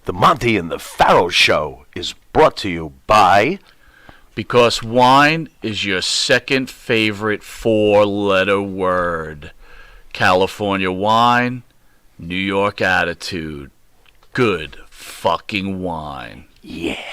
The Monte and the Pharaoh Show is brought to you by... Because wine is your second favorite four-letter word. California wine, New York attitude. Good fucking wine. Yeah.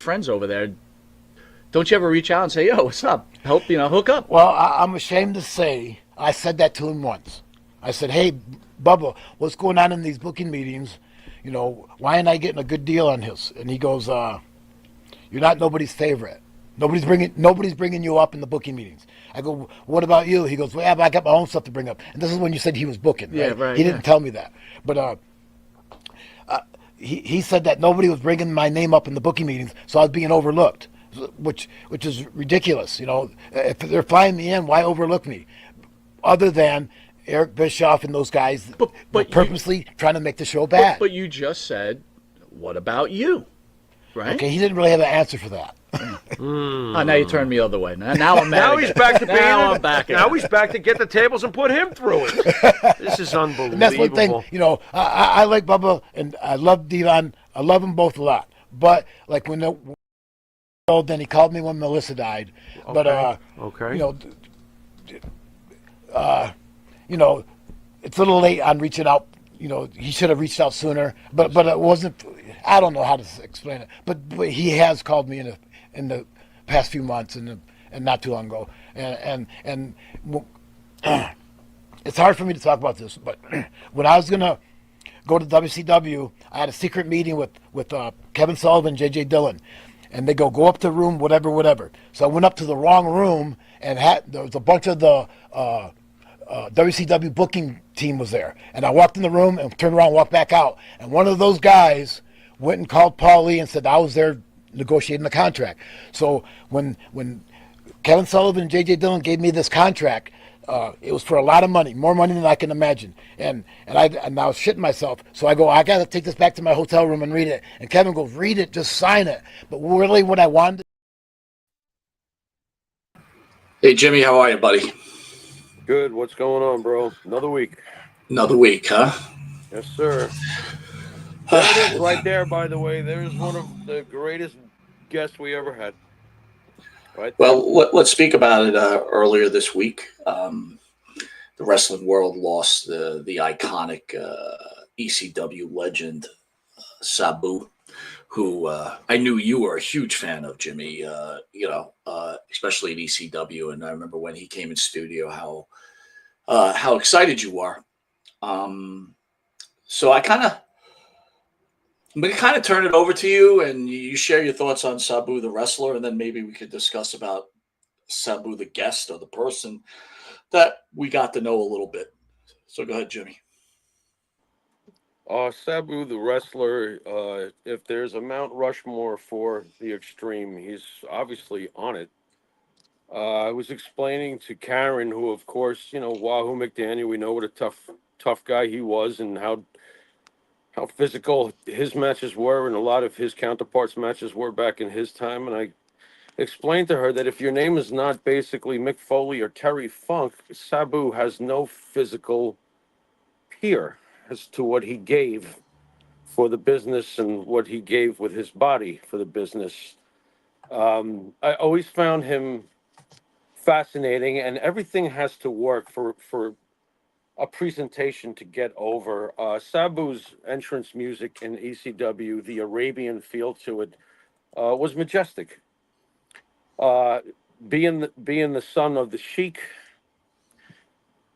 Friends over there, don't you ever reach out and say, yo, what's up? Help, hook up. Well, I'm ashamed to say I said that to him once. I said, hey, Bubba, what's going on in these booking meetings? Why ain't I getting a good deal on his? And he goes, you're not nobody's favorite. Nobody's bringing you up in the booking meetings. I go, what about you? He goes, well, yeah, but I got my own stuff to bring up. And this is when you said he was booking, right? Yeah, right. He didn't tell me that. But he said that nobody was bringing my name up in the booking meetings, so I was being overlooked, which is ridiculous. If they're flying me in, why overlook me? Other than Eric Bischoff and those guys but purposely trying to make the show bad. But you just said, what about you? Right? Okay, he didn't really have an answer for that. Oh, now you turned me the other way. Now I'm mad. Now he's back to being. Now I'm back. Now he's back to get the tables and put him through it. This is unbelievable. And that's one thing. I like Bubba and I love Devon. I love them both a lot. But like when then he called me when Melissa died. Okay. But okay. It's a little late on reaching out. He should have reached out sooner. But it wasn't. I don't know how to explain it. But he has called me in the past few months and not too long ago. And it's hard for me to talk about this. But when I was gonna go to WCW, I had a secret meeting with Kevin Sullivan, J.J. Dillon, and they go up to room whatever. So I went up to the wrong room and there was a bunch of the WCW booking team was there. And I walked in the room and turned around and walked back out. And one of those guys went and called Paul Lee and said I was there negotiating the contract. So when Kevin Sullivan and J.J. Dillon gave me this contract, it was for a lot of money, more money than I can imagine. And I was shitting myself. So I go, I got to take this back to my hotel room and read it. And Kevin goes, read it, just sign it. But really what I wanted. Hey, Jimmy, how are you, buddy? Good. What's going on, bro? Another week. Another week, huh? Yes, sir. There it is right there, by the way. There's one of the greatest guests we ever had. Right. Well, let's speak about it earlier this week. The wrestling world lost the iconic ECW legend, Sabu, who I knew you were a huge fan of, Jimmy, especially in ECW. And I remember when he came in studio, how excited you were. So I'm going to kind of turn it over to you and you share your thoughts on Sabu, the wrestler, and then maybe we could discuss about Sabu, the guest or the person that we got to know a little bit. So go ahead, Jimmy. Sabu, the wrestler, if there's a Mount Rushmore for the Extreme, he's obviously on it. I was explaining to Karen, who, of course, Wahoo McDaniel, we know what a tough guy he was and how physical his matches were and a lot of his counterparts' matches were back in his time. And I explained to her that if your name is not basically Mick Foley or Terry Funk, Sabu has no physical peer as to what he gave for the business and what he gave with his body for the business. I always found him fascinating, and everything has to work for a presentation to get over. Sabu's entrance music in ECW, the Arabian feel to it, was majestic. Being the son of the Sheik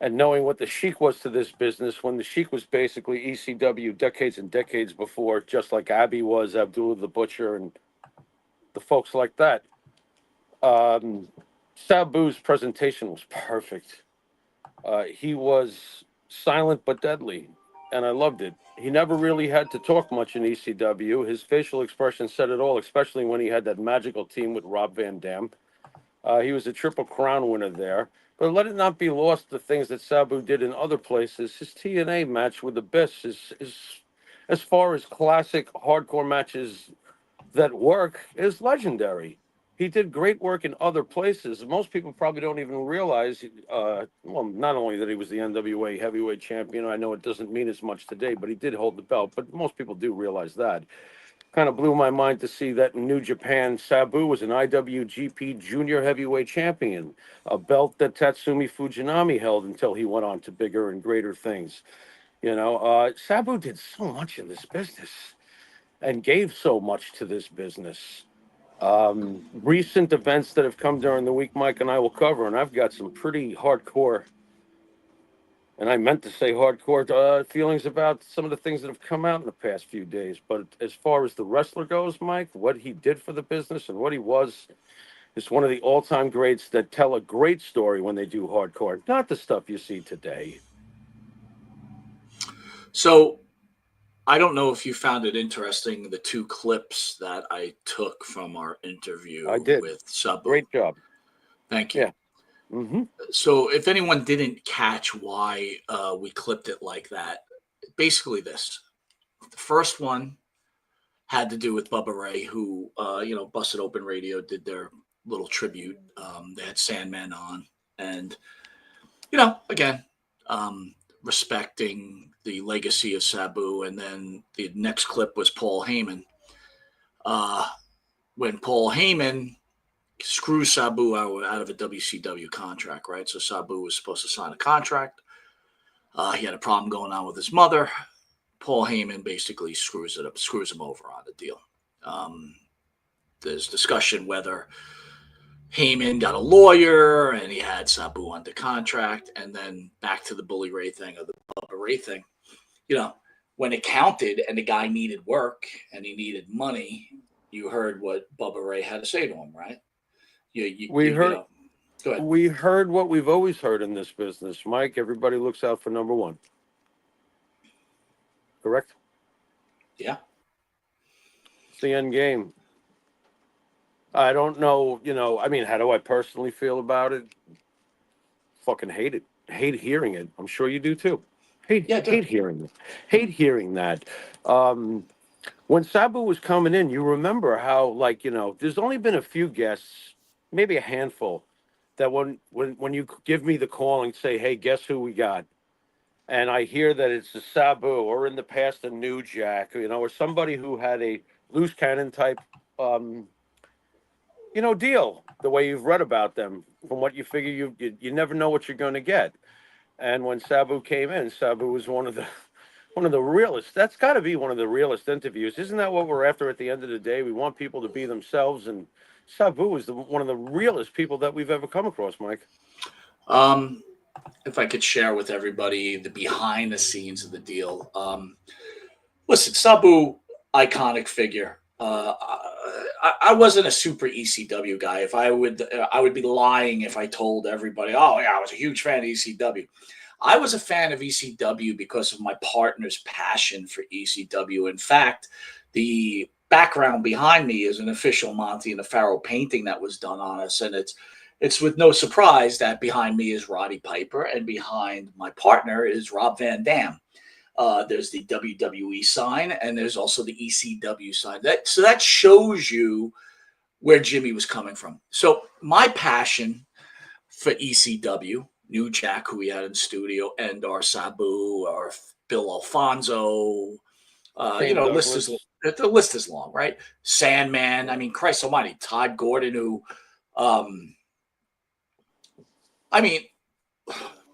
and knowing what the Sheik was to this business when the Sheik was basically ECW decades and decades before, just like Abby was, Abdullah the Butcher, and the folks like that. Sabu's presentation was perfect. He was silent but deadly, and I loved it. He never really had to talk much in ECW. His facial expression said it all, especially when he had that magical team with Rob Van Dam. He was a Triple Crown winner there. But let it not be lost the things that Sabu did in other places. His TNA match with the Abyss is as far as classic hardcore matches that work, is legendary. He did great work in other places. Most people probably don't even realize, well, not only that he was the NWA heavyweight champion, I know it doesn't mean as much today, but he did hold the belt, but most people do realize that. Kind of blew my mind to see that in New Japan, Sabu was an IWGP Junior Heavyweight Champion, a belt that Tatsumi Fujinami held until he went on to bigger and greater things. Sabu did so much in this business and gave so much to this business. Recent events that have come during the week, Mike and I will cover, and I've got some pretty hardcore, and I meant to say hardcore, feelings about some of the things that have come out in the past few days. But as far as the wrestler goes, Mike, what he did for the business and what he was is one of the all-time greats that tell a great story when they do hardcore, not the stuff you see today. So I don't know if you found it interesting, the two clips that I took from our interview I did. with Sabu. Great job. Thank you. Yeah. Mm-hmm. So if anyone didn't catch why we clipped it like that, basically this. The first one had to do with Bubba Ray, who, Busted Open Radio did their little tribute. They had Sandman on. And, again, respecting the legacy of Sabu. And then the next clip was Paul Heyman. When Paul Heyman screws Sabu out of a WCW contract, right? So Sabu was supposed to sign a contract. He had a problem going on with his mother. Paul Heyman basically screws him over on the deal. There's discussion whether Heyman got a lawyer and he had Sabu under contract, and then back to the Bully Ray thing or the Bubba Ray thing. When it counted and the guy needed work and he needed money, you heard what Bubba Ray had to say to him, right? We heard what we've always heard in this business, Mike. Everybody looks out for number one. Correct? Yeah. It's the end game. I don't know, how do I personally feel about it? Fucking hate it. Hate hearing it. I'm sure you do too. Hate hearing it. Hate hearing that. When Sabu was coming in, you remember how, there's only been a few guests, maybe a handful, that when you give me the call and say, hey, guess who we got? And I hear that it's a Sabu, or in the past a New Jack, or somebody who had a loose cannon type, deal. The way you've read about them, from what you figure, you never know what you're going to get. And when Sabu came in, Sabu was one of the realest. That's got to be one of the realest interviews. Isn't that what we're after at the end of the day? We want people to be themselves, and Sabu is one of the realest people that we've ever come across, Mike. If I could share with everybody the behind the scenes of the deal. Listen, Sabu, iconic figure. I wasn't a super ECW guy. If I would be lying if I told everybody, oh yeah, I was a huge fan of ECW. I was a fan of ECW because of my partner's passion for ECW. In fact, the background behind me is an official Monte The Pharaoh painting that was done on us, and it's with no surprise that behind me is Roddy Piper, and behind my partner is Rob Van Dam. There's the WWE sign, and there's also the ECW sign. So that shows you where Jimmy was coming from. So my passion for ECW, New Jack, who we had in studio, and our Sabu, our Bill Alfonso, the list is long, right? Sandman. I mean, Christ Almighty, Todd Gordon, who,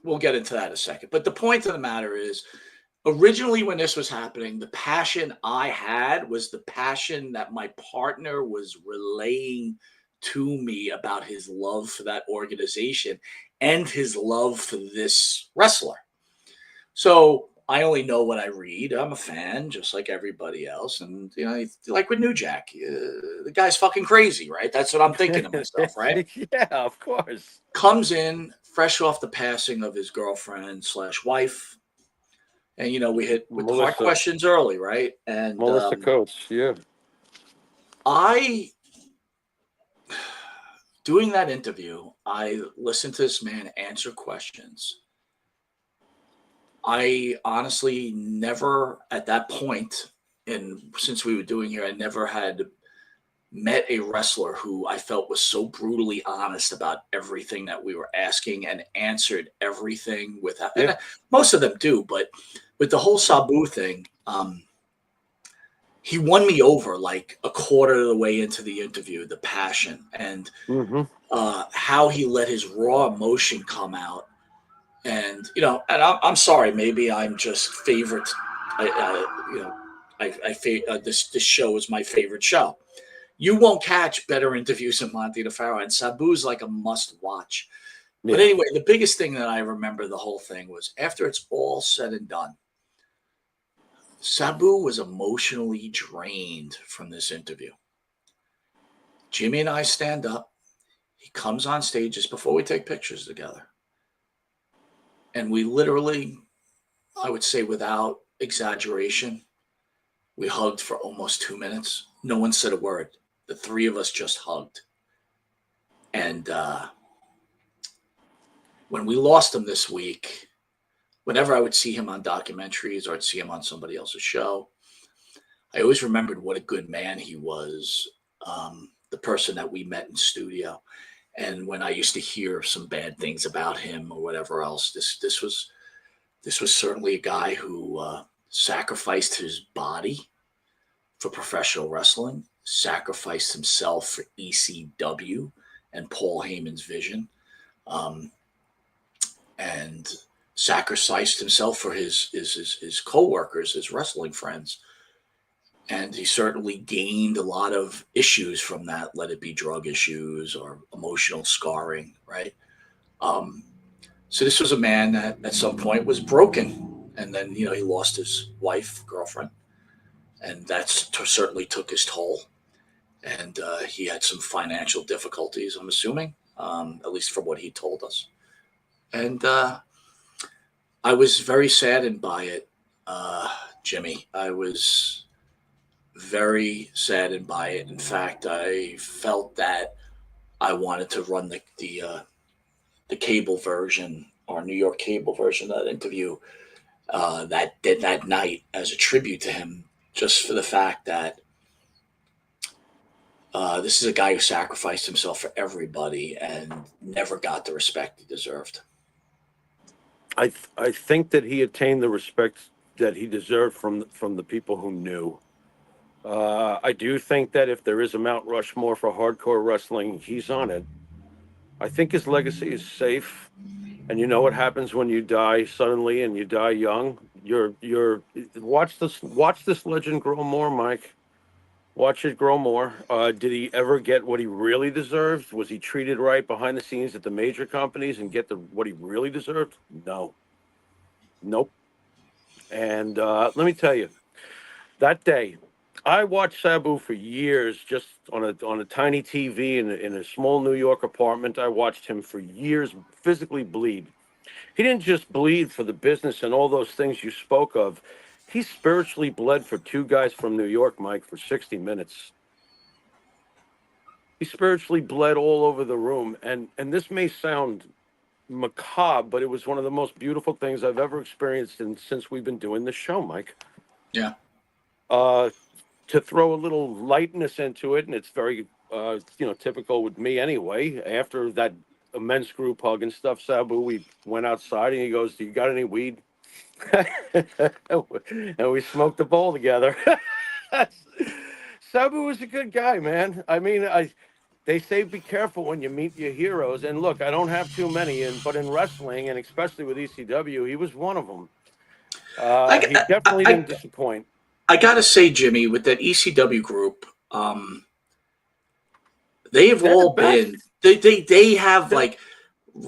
we'll get into that in a second. But the point of the matter is, originally when this was happening, the passion I had was the passion that my partner was relaying to me about his love for that organization. and his love for this wrestler. So I only know what I read. I'm a fan, just like everybody else. And, like with New Jack, the guy's fucking crazy, right? That's what I'm thinking to myself, right? Yeah, of course. Comes in fresh off the passing of his girlfriend / wife. And, we hit with the hard Melissa. questions early, right? And Melissa Coates, yeah. doing that interview, I listened to this man answer questions. I honestly never, at that point, and since we were doing here, I never had met a wrestler who I felt was so brutally honest about everything that we were asking and answered everything without. Yeah. And most of them do, but with the whole Sabu thing, he won me over like a quarter of the way into the interview, the passion and how he let his raw emotion come out. And, and I'm sorry, maybe I'm just favorite. This show is my favorite show. You won't catch better interviews than Monte The Pharaoh, and Sabu's like a must watch. Yeah. But anyway, the biggest thing that I remember the whole thing was after it's all said and done, Sabu was emotionally drained from this interview. Jimmy and I stand up. He comes on stage just before we take pictures together. And we literally, I would say without exaggeration, we hugged for almost 2 minutes. No one said a word. The three of us just hugged. And when we lost him this week, whenever I would see him on documentaries or I'd see him on somebody else's show, I always remembered what a good man he was, the person that we met in studio. And when I used to hear some bad things about him or whatever else, this was certainly a guy who sacrificed his body for professional wrestling, sacrificed himself for ECW and Paul Heyman's vision, and sacrificed himself for his co-workers, his wrestling friends. And he certainly gained a lot of issues from that, let it be drug issues or emotional scarring, right? So this was a man that at some point was broken. And then, he lost his wife, girlfriend. And that certainly took his toll. And he had some financial difficulties, I'm assuming, at least from what he told us. And I was very saddened by it, Jimmy. I was very saddened by it. In fact, I felt that I wanted to run the cable version or New York cable version of that interview that night as a tribute to him, just for the fact that this is a guy who sacrificed himself for everybody and never got the respect he deserved. I think that he attained the respect that he deserved from the people who knew. I do think that if there is a Mount Rushmore for hardcore wrestling, he's on it. I think his legacy is safe. And you know what happens when you die suddenly and you die young? Watch this legend grow more, Mike. Watch it grow more. Did he ever get what he really deserved? Was he treated right behind the scenes at the major companies and get what he really deserved? No. Nope. And let me tell you, that day, I watched Sabu for years, just on a tiny TV in a small New York apartment. I watched him for years physically bleed. He didn't just bleed for the business and all those things you spoke of. He spiritually bled for two guys from New York, Mike, for 60 minutes. He spiritually bled all over the room. And this may sound macabre, but it was one of the most beautiful things I've ever experienced since we've been doing this show, Mike. Yeah. To throw a little lightness into it, and it's very, typical with me anyway. After that immense group hug and stuff, Sabu, we went outside, and he goes, "Do you got any weed?" And we smoked a bowl together. Sabu was a good guy, man. I mean, they say be careful when you meet your heroes. And look, I don't have too many, but in wrestling, and especially with ECW, he was one of them. He definitely didn't disappoint. I gotta say, Jimmy, with that ECW group, they have all been. They have like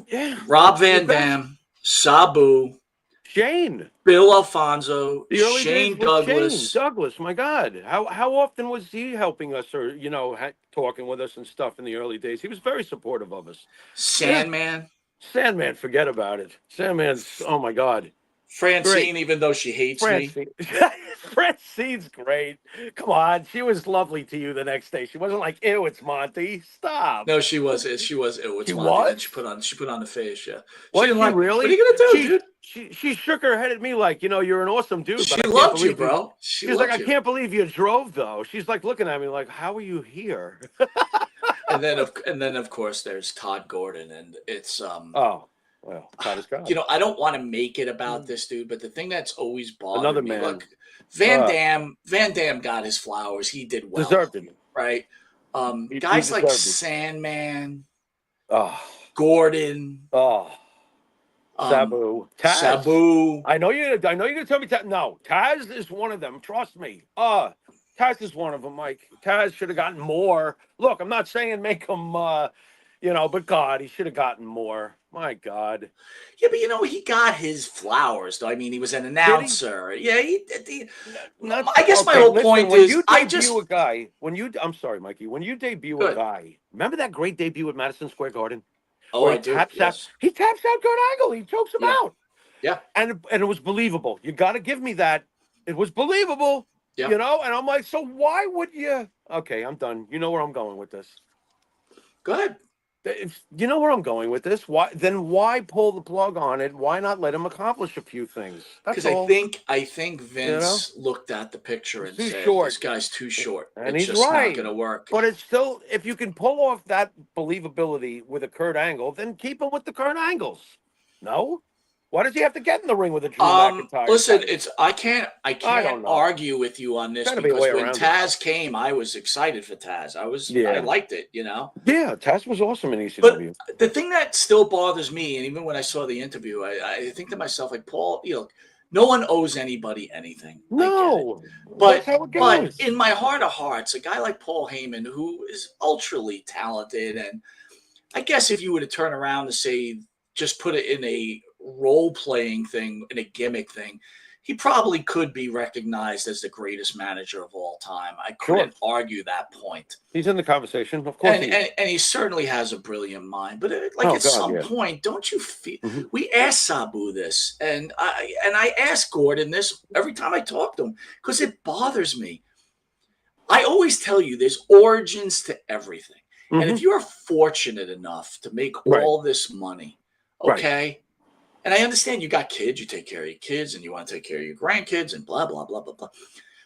Yeah. Rob The Van best. Dam, Sabu, Shane. Bill Alfonso, The early days Shane with Shane Douglas, Douglas. My God, how often was he helping us, or talking with us and stuff in the early days? He was very supportive of us. Yeah, Sandman, Sandman, forget about it. Sandman's, oh my God, great. Francine, even though she hates me. Francine, Francine's great. Come on, she was lovely to you the next day. She wasn't like, "Ew, it's Monty." Stop. No, she was. She was. It was She Monty. Then was. she put on the face. Yeah, she Was didn't she like. What are really? you gonna do, dude? She shook her head at me like, you're an awesome dude, but She I can't loved you, believe you. bro. She She's like, loved I you. can't believe you drove though. She's like looking at me like, how are you here? And then of course there's Todd Gordon, and it's Oh, well, Todd is God. I don't want to make it about this dude, but the thing that's always Another bothered me, man. look, Van Dam got his flowers. He did well, Deserved it. right? He Guys like deserved it. Sandman, Oh, Gordon, oh, Sabu, Taz. Sabu. I know you're gonna tell me Taz. No, Taz is one of them. Trust me. Taz is one of them, Mike. Taz should have gotten more. Look, I'm not saying make him, but God, he should have gotten more. My God. Yeah, but he got his flowers, though. I mean, he was an announcer. Yeah, he did. I guess my whole point when is, you I debut just a guy, I'm sorry, Mikey, when you debut a good. guy, remember that great debut at Madison Square Garden? Oh, Where I do. Yes. He taps out Kurt Angle. He chokes him Yeah. out. Yeah. And it was believable. You got to give me that. It was believable, Yeah. And I'm like, so why would you? Okay, I'm done. You know where I'm going with this. Go ahead. You know where I'm going with this. Why pull the plug on it? Why not let him accomplish a few things? Because I think Vince looked at the picture and too said, short. "This guy's too short. And it's he's just right. not going to work." But it's still, if you can pull off that believability with a Kurt Angle, then keep him with the Kurt Angles. No? Why does he have to get in the ring with a Drew McIntyre? Listen, type? I can't don't know. argue with you on this Gotta be a because way when around Taz came, I was excited for Taz. I liked it, Yeah, Taz was awesome in ECW. But the thing that still bothers me, and even when I saw the interview, I think to myself, like, Paul, no one owes anybody anything. No, but that's how it but goes. in my heart of hearts, a guy like Paul Heyman, who is ultra talented, and I guess if you were to turn around and say, just put it in a role-playing thing, in a gimmick thing, he probably could be recognized as the greatest manager of all time. I couldn't argue that point. He's in the conversation, of course. And he certainly has a brilliant mind. But at some point, don't you feel? Mm-hmm. We asked Sabu this, and I asked Gordon this every time I talk to him because it bothers me. I always tell you there's origins to everything. Mm-hmm. And if you're fortunate enough to make all this money, okay, and I understand you got kids, you take care of your kids, and you want to take care of your grandkids, and blah, blah, blah, blah, blah.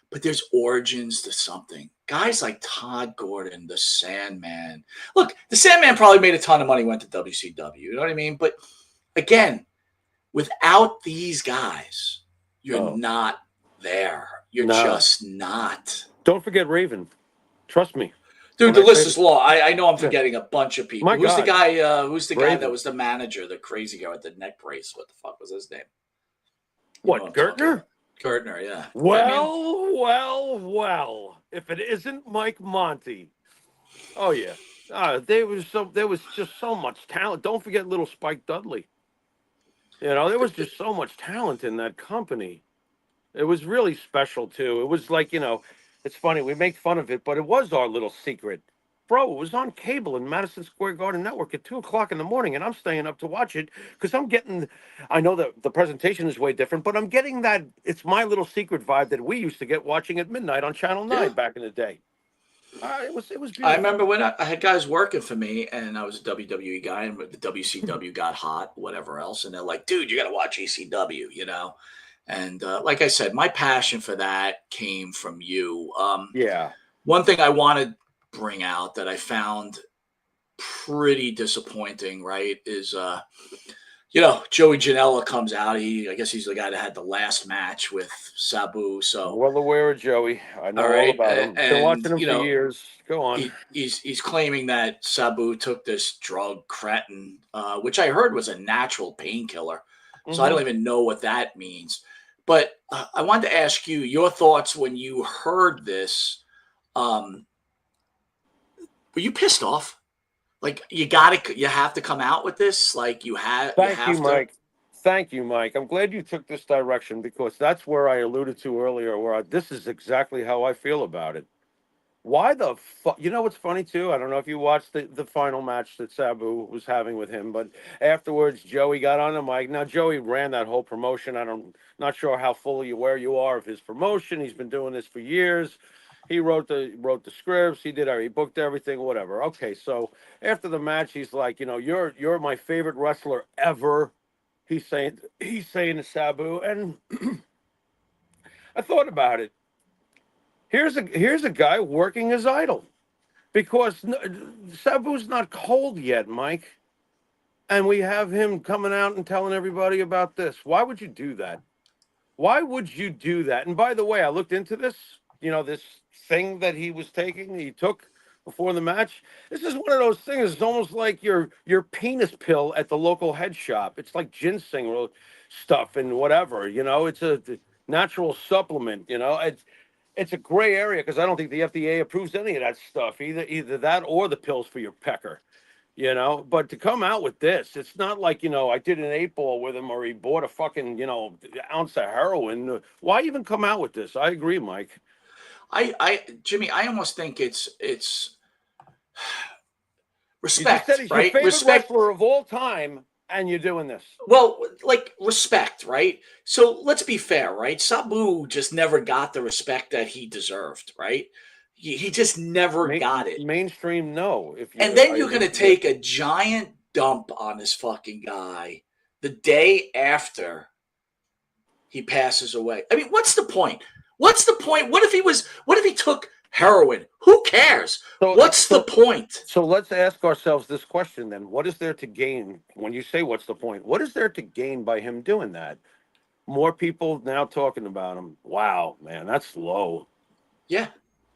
But there's origins to something. Guys like Todd Gordon, the Sandman. Look, the Sandman probably made a ton of money, went to WCW. You know what I mean? But again, without these guys, you're not there. You're just not. Don't forget Raven. Trust me. Dude, the list is long. I know I'm forgetting a bunch of people. Who's the guy that was the manager, the crazy guy with the neck brace? What the fuck was his name? What, Gertner? Gertner, yeah. Well. If it isn't Mike Monty. Oh, yeah. There was just so much talent. Don't forget little Spike Dudley. There was just so much talent in that company. It was really special, too. It was like, it's funny. We make fun of it, but it was our little secret. Bro, it was on cable in Madison Square Garden Network at 2 o'clock in the morning, and I'm staying up to watch it because I know that the presentation is way different, but I'm getting that it's my little secret vibe that we used to get watching at midnight on Channel 9 back in the day. It was beautiful. I remember when I had guys working for me, and I was a WWE guy, and the WCW got hot, whatever else, and they're like, dude, you got to watch ECW, And like I said, my passion for that came from you. One thing I want to bring out that I found pretty disappointing, right, is Joey Janela comes out. I guess he's the guy that had the last match with Sabu. So well aware of Joey. I know all about him. Been watching him for years. Go on. He's claiming that Sabu took this drug, cretin, which I heard was a natural painkiller. So I don't even know what that means. But I wanted to ask you your thoughts when you heard this. Were you pissed off? Like you have to come out with this. Like you have to. Mike. Thank you, Mike. I'm glad you took this direction because that's where I alluded to earlier. This is exactly how I feel about it. Why the fuck? You know what's funny too? I don't know if you watched the final match that Sabu was having with him, but afterwards Joey got on the mic. Now Joey ran that whole promotion. Not sure how fully aware you are of his promotion. He's been doing this for years. He wrote the scripts. He booked everything, whatever. Okay, so after the match, he's like, you're my favorite wrestler ever. He's saying to Sabu, and I thought about it. Here's a guy working his idol because Sabu's not cold yet, Mike, and we have him coming out and telling everybody about this. Why would you do that? Why would you do that? And by the way, I looked into this. This thing that he took before the match. This is one of those things. It's almost like your penis pill at the local head shop. It's like ginseng stuff and whatever. It's a natural supplement. It's a gray area because I don't think the FDA approves any of that stuff, either that or the pills for your pecker, But to come out with this, it's not like, I did an 8-ball with him or he bought a fucking, ounce of heroin. Why even come out with this? I agree, Mike. Jimmy, I almost think it's You just respect, said he's right? your favorite Respect wrestler of all time, and you're doing this. Well, like respect, right? So let's be fair, right? Sabu just never got the respect that he deserved, right? He just never got it. Mainstream, no. And then you're going to take a giant dump on this fucking guy the day after he passes away. I mean, what's the point? What's the point? What if he took heroin? Who cares? What's the point? So let's ask ourselves this question then. What is there to gain when you say what's the point? What is there to gain by him doing that? More people now talking about him. Wow, man, that's low. Yeah.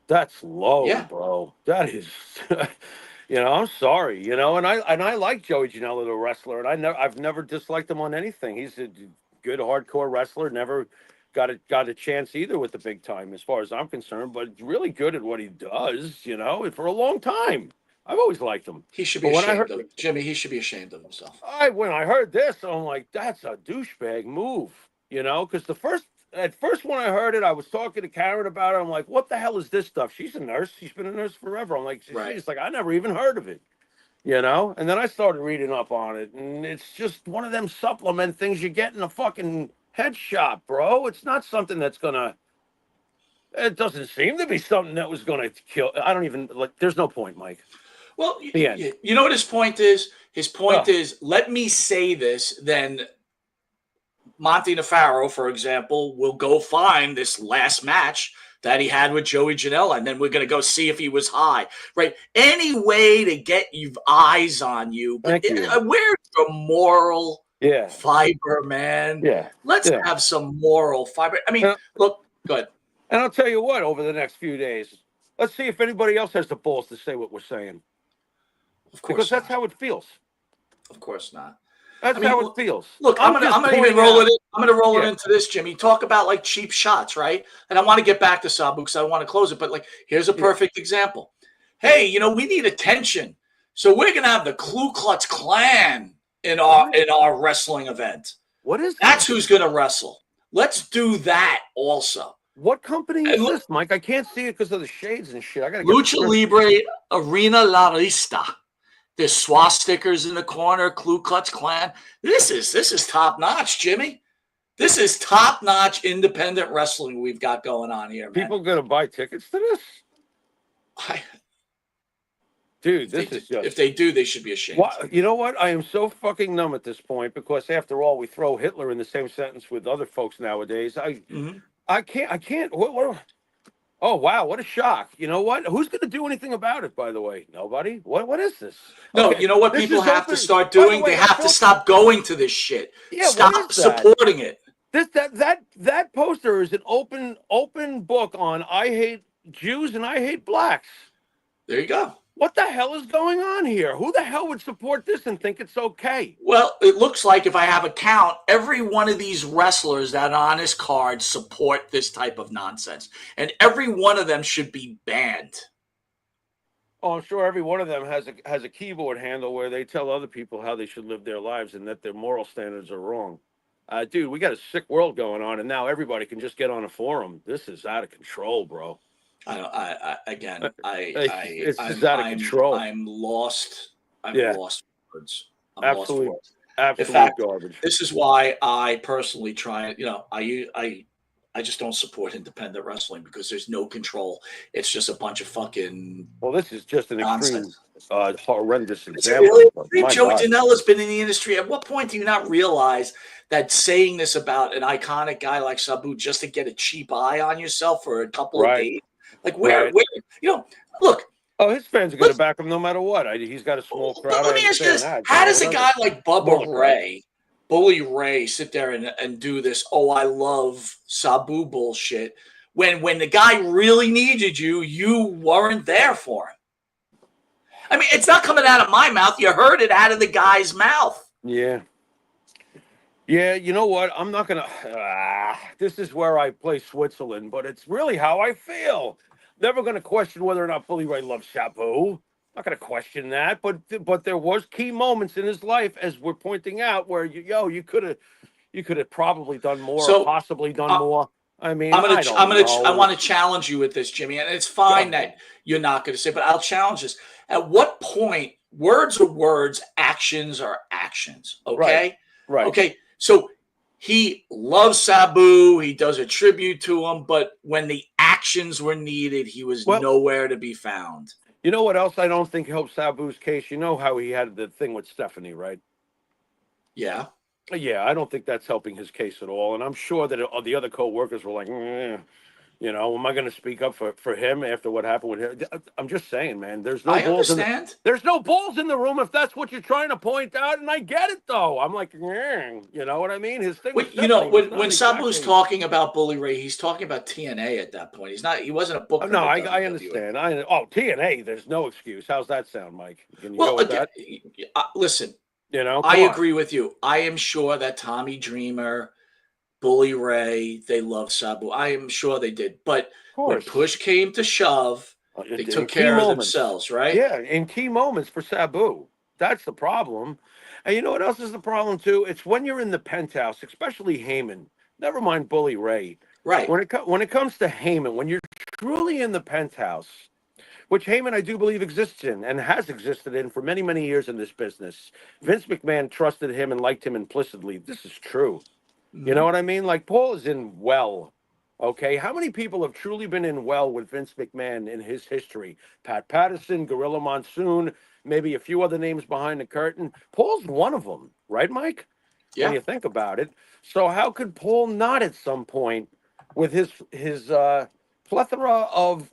That's low, bro. That is I'm sorry, and I like Joey Janela, the wrestler, and I've never disliked him on anything. He's a good hardcore wrestler, never got a chance either with the big time as far as I'm concerned, but really good at what he does, for a long time. I've always liked him. He should be ashamed of Jimmy. He should be ashamed of himself. When I heard this, I'm like, that's a douchebag move, because at first when I heard it, I was talking to Karen about it. I'm like, what the hell is this stuff? She's a nurse. She's been a nurse forever. I'm like, she's like, I never even heard of it, And then I started reading up on it, and it's just one of them supplement things you get in a fucking head shop, bro. It's not something that's gonna. It doesn't seem to be something that was gonna kill. I don't even like. There's no point, Mike. Well, you know what his point is? His point is, let me say this, then Monte The Pharaoh, for example, will go find this last match that he had with Joey Janela, and then we're going to go see if he was high, right? Any way to get you eyes on you. But where's your moral fiber, man? Yeah. Let's have some moral fiber. I mean, look, good. And I'll tell you what, over the next few days, let's see if anybody else has the balls to say what we're saying. Of course because that's how it feels. Of course not. That's how it feels. Look, I'm gonna even roll it. I'm gonna roll it into this, Jimmy. Talk about like cheap shots, right? And I want to get back to Sabu because I want to close it. But like, here's a perfect example. Hey, we need attention, so we're gonna have the Ku Klux Klan in our wrestling event. What is that? That's who's gonna wrestle. Let's do that also. What company is this, Mike? I can't see it because of the shades and shit. I gotta Lucha Libre Arena La Rista. There's swastikas in the corner, Ku Klux Klan. This is top notch, Jimmy. This is top notch independent wrestling we've got going on here, man. People gonna buy tickets to this? Dude, if they do, they should be ashamed. You know what? I am so fucking numb at this point because after all, we throw Hitler in the same sentence with other folks nowadays. I can't. Oh, wow, what a shock. You know what? Who's going to do anything about it, by the way? Nobody? What is this? No, you know what people have to start doing? They have to stop going to this shit. Yeah, stop supporting it. That poster is an open book on I hate Jews and I hate blacks. There you go. What the hell is going on here? Who the hell would support this and think it's okay? Well, it looks like if I have a count, every one of these wrestlers that are on this card support this type of nonsense. And every one of them should be banned. Oh, I'm sure every one of them has a keyboard handle where they tell other people how they should live their lives and that their moral standards are wrong. Dude, we got a sick world going on, and now everybody can just get on a forum. This is out of control, bro. I don't. Again, It's just out of control. I'm lost. I'm Yeah, lost for words. I'm lost for absolutely, words. In absolute fact, garbage. this is why I personally try. I just don't support independent wrestling because there's no control. It's just a bunch of fucking Well, this is just an extreme, nonsense. horrendous Is it really example. But extreme? my Joey God. Janela's been in the industry. At what point do you not realize that saying this about an iconic guy like Sabu just to get a cheap eye on yourself for a couple of Right, days? Like right. look, Oh, his fans are going to let's back him no matter what. He's got a small crowd. let I me ask you understand this. that. How But does a guy like Bubba smaller crowd. Ray, Bully Ray, sit there and do this, oh, I love Sabu bullshit, when the guy really needed you, you weren't there for him? I mean, it's not coming out of my mouth. You heard it out of the guy's mouth. Yeah. Yeah, you know what? I'm not gonna. This is where I play Switzerland, but it's really how I feel. Never gonna question whether or not Bully Ray loves Sabu. Not gonna question that, but there was key moments in his life, as we're pointing out, where you could have probably done more, or So possibly done uh, more. I mean, I don't I know. want to challenge you with this, Jimmy, and it's Go fine ahead. that you're not going to say, but I'll challenge this. At what point, words are words, actions are actions. Right, Okay, right. okay. So he loves Sabu. He does a tribute to him, but when the actions were needed, he was Well, nowhere to be found. you know what else I don't think helped Sabu's case? You know how he had the thing with Stephanie, right? Yeah. Yeah, I don't think that's helping his case at all. And I'm sure that the other co-workers were like, am I going to speak up for him after what happened with him? I'm just saying, man. I understand. There's no balls in the room if that's what you're trying to point out. And I get it though. I'm like, you know what I mean? His thing with Stephanie was not When Sabu's exactly. talking about Bully Ray, he's talking about TNA at that point. He wasn't a booker No, for I WWE. understand. TNA. There's no excuse. How's that sound, Mike? Can you go Well, with again, that? listen, I Come on. agree with you. I am sure that Tommy Dreamer, Bully Ray, they love Sabu. I am sure they did. But Of when course. push came to shove, they In took key care of moments. themselves, right? Yeah, in key moments for Sabu. That's the problem. And you know what else is the problem too? It's when you're in the penthouse, especially Heyman. Never mind Bully Ray. Right. When it comes to Heyman, when you're truly in the penthouse, which Heyman I do believe exists in and has existed in for many many years in this business. Vince McMahon trusted him and liked him implicitly. This is true. You know Mhm. what I mean? Like Paul is in well. Okay, how many people have truly been in well with Vince McMahon in his history? Pat Patterson, Gorilla Monsoon, maybe a few other names behind the curtain. Paul's one of them, right, Mike? When Yeah. you think about it. So how could Paul not at some point, with his plethora of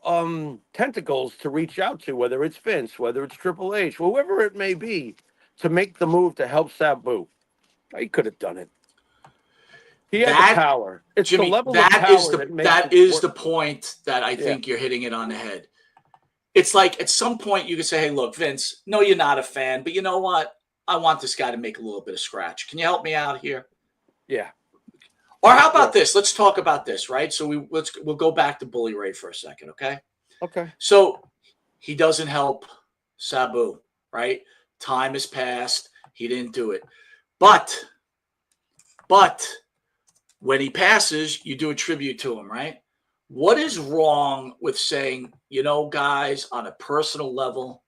tentacles to reach out to, whether it's Vince, whether it's Triple H, whoever it may be, to make the move to help Sabu? He could have done it. He had the That power. It's the Jimmy, level of power that makes that it is work. the point that I Yeah. think you're hitting it on the head. It's like at some point you could say, "Hey, look, Vince, no, you're not a fan, but you know what? I want this guy to make a little bit of scratch. Can you help me out here?" Yeah. Or how Yeah. about this? Let's talk about this, right? So we'll go back to Bully Ray for a second, okay? Okay. So he doesn't help Sabu, right? Time has passed. He didn't do it. But when he passes, you do a tribute to him, right? What is wrong with saying, guys, on a personal level,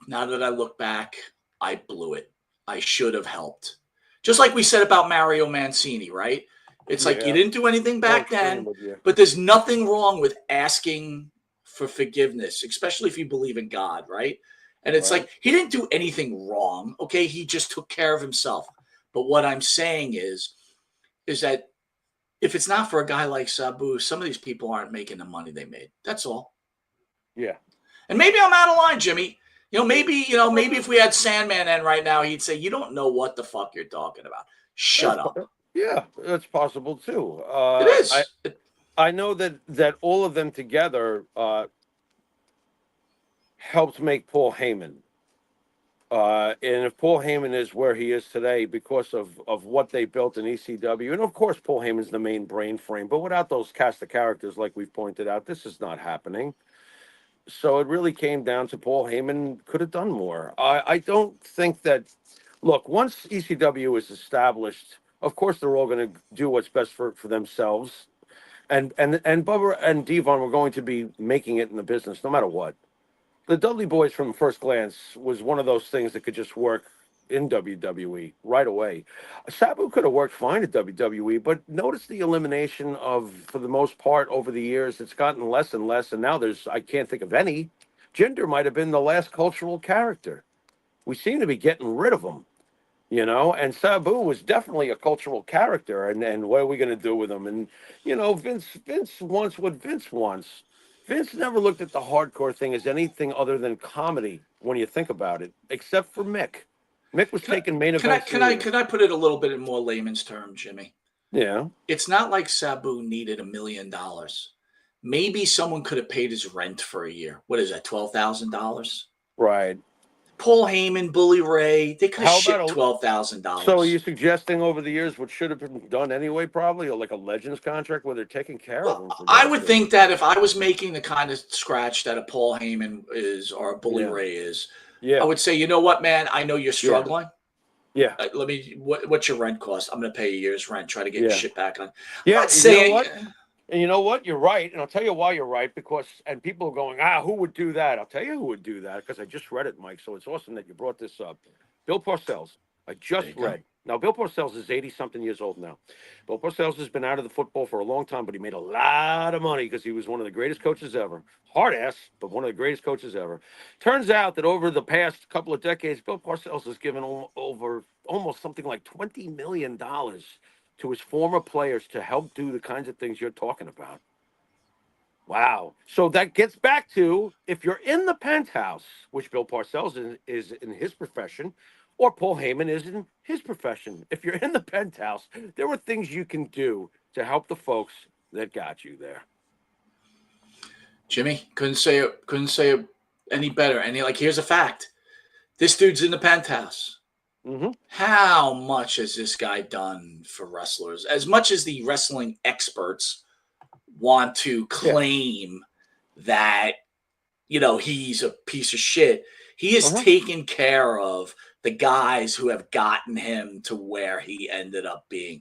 now that I look back, I blew it. I should have helped. Just like we said about Mario Mancini, right? It's like you Yeah. didn't do anything back Agreeing then, with you. but there's nothing wrong with asking for forgiveness, especially if you believe in God, right? And it's Right. like he didn't do anything wrong. Okay, he just took care of himself. But what I'm saying is that if it's not for a guy like Sabu, some of these people aren't making the money they made. That's all. Yeah. And maybe I'm out of line, Jimmy. Maybe if we had Sandman in right now, he'd say, "You don't know what the fuck you're talking about. Shut up." Yeah, that's possible too. It is. I know that all of them together helped make Paul Heyman. And if Paul Heyman is where he is today because of what they built in ECW, and of course Paul Heyman's the main brain frame, but without those cast of characters, like we've pointed out, this is not happening. So it really came down to Paul Heyman could have done more. I don't think that. Look, once ECW is established, of course they're all going to do what's best for themselves. And Bubba and Devon were going to be making it in the business no matter what. The Dudley Boys from first glance was one of those things that could just work in WWE right away. Sabu could have worked fine at WWE, but notice the elimination of, for the most part, over the years, it's gotten less and less, and now I can't think of any. Jinder might have been the last cultural character. We seem to be getting rid of them. And Sabu was definitely a cultural character, and what are we going to do with him? And Vince wants what Vince wants. Vince never looked at the hardcore thing as anything other than comedy when you think about it, except for Mick. Mick was taking main events. Can I put it a little bit in more layman's terms, Jimmy? Yeah. It's not like Sabu needed $1 million. Maybe someone could have paid his rent for a year. What is that, $12,000? Right. Paul Heyman, Bully Ray, they could have How shipped about $12,000. So are you suggesting over the years what should have been done anyway, probably, or like a Legends contract where they're taking care of them? I would think that if I was making the kind of scratch that a Paul Heyman is or a Bully Ray is, I would say, you know what, man? I know you're struggling. Yeah. What's your rent cost? I'm going to pay a year's rent. Try to get your shit back on. Yeah. Not saying, what? And you know what? You're right. And I'll tell you why you're right, and people are going, who would do that? I'll tell you who would do that, because I just read it, Mike. So it's awesome that you brought this up. Bill Parcells. I just read. Now, Bill Parcells is 80-something years old now. Bill Parcells has been out of the football for a long time, but he made a lot of money because he was one of the greatest coaches ever. Hard ass, but one of the greatest coaches ever. Turns out that over the past couple of decades, Bill Parcells has given over almost something like $20 million to his former players to help do the kinds of things you're talking about. Wow. So that gets back to, if you're in the penthouse, which Bill Parcells is in his profession, or Paul Heyman is in his profession. If you're in the penthouse, there were things you can do to help the folks that got you there. Jimmy, couldn't say it any better. And here's a fact. This dude's in the penthouse. Mm-hmm. How much has this guy done for wrestlers? As much as the wrestling experts want to claim that, he's a piece of shit, he has taken care of the guys who have gotten him to where he ended up being.